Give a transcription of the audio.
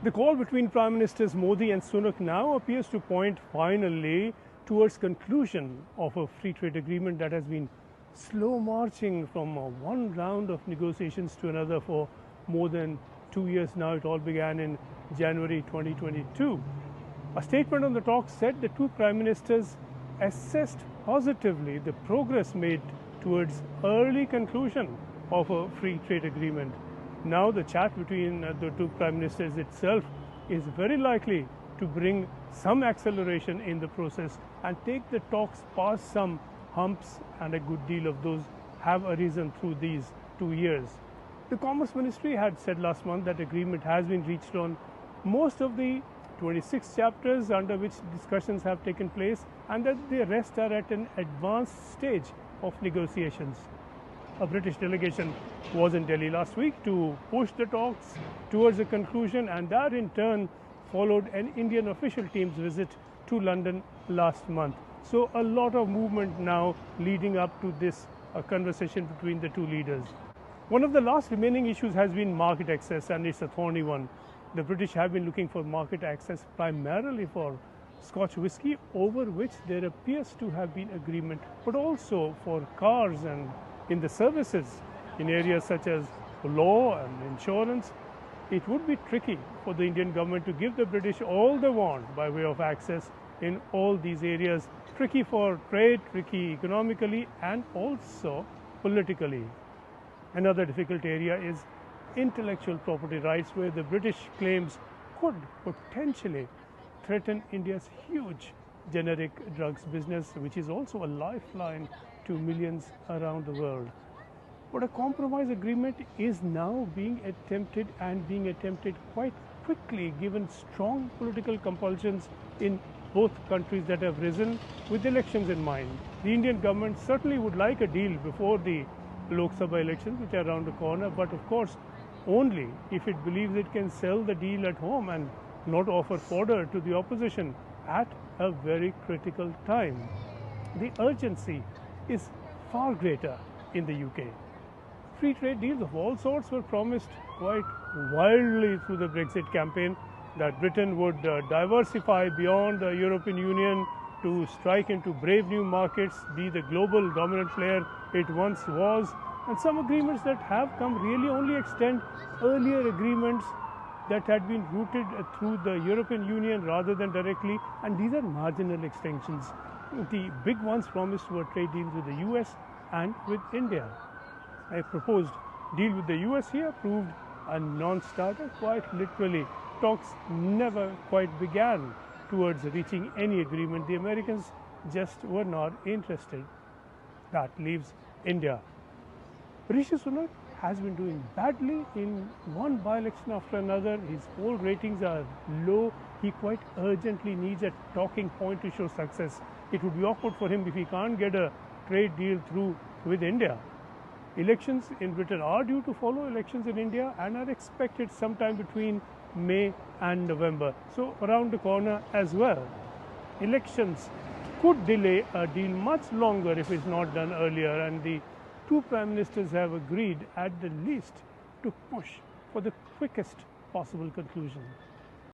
The call between Prime Ministers Modi and Sunak now appears to point finally towards conclusion of a free trade agreement that has been slow marching from one round of negotiations to another for more than 2 years now. It all began in January 2022. A statement on the talks said the two Prime Ministers assessed positively the progress made towards early conclusion of a free trade agreement. Now the chat between the two Prime Ministers itself is very likely to bring some acceleration in the process and take the talks past some humps, and a good deal of those have arisen through these 2 years. The Commerce Ministry had said last month that agreement has been reached on most of the 26 chapters under which discussions have taken place, and that the rest are at an advanced stage of negotiations. A British delegation was in Delhi last week to push the talks towards a conclusion, and that in turn followed an Indian official team's visit to London last month. So a lot of movement now leading up to this conversation between the two leaders. One of the last remaining issues has been market access, and it's a thorny one. The British have been looking for market access primarily for Scotch whisky, over which there appears to have been agreement, but also for cars and in the services in areas such as law and insurance. It would be tricky for the Indian government to give the British all they want by way of access in all these areas. Tricky for trade, tricky economically, and also politically. Another difficult area is intellectual property rights, where the British claims could potentially threaten India's huge generic drugs business, which is also a lifeline to millions around the world. But a compromise agreement is now being attempted, and being attempted quite quickly, given strong political compulsions in both countries that have risen with elections in mind. The Indian government certainly would like a deal before the Lok Sabha elections, which are around the corner, but of course only if it believes it can sell the deal at home and not offer fodder to the opposition at a very critical time. The urgency is far greater in the UK. Free trade deals of all sorts were promised quite wildly through the Brexit campaign, that Britain would diversify beyond the European Union to strike into brave new markets, be the global dominant player it once was, and some agreements that have come really only extend earlier agreements that had been rooted through the European Union rather than directly, and these are marginal extensions. The big ones promised were trade deals with the US and with India. A proposed deal with the US here proved a non-starter, quite literally. Talks never quite began towards reaching any agreement. The Americans just were not interested. That leaves India. Rishi Sunak has been doing badly in one by-election after another. His poll ratings are low. He quite urgently needs a talking point to show success. It would be awkward for him if he can't get a trade deal through with India. Elections in Britain are due to follow elections in India and are expected sometime between May and November. So around the corner as well. Elections could delay a deal much longer if it's not done earlier, and the two Prime Ministers have agreed at the least to push for the quickest possible conclusion.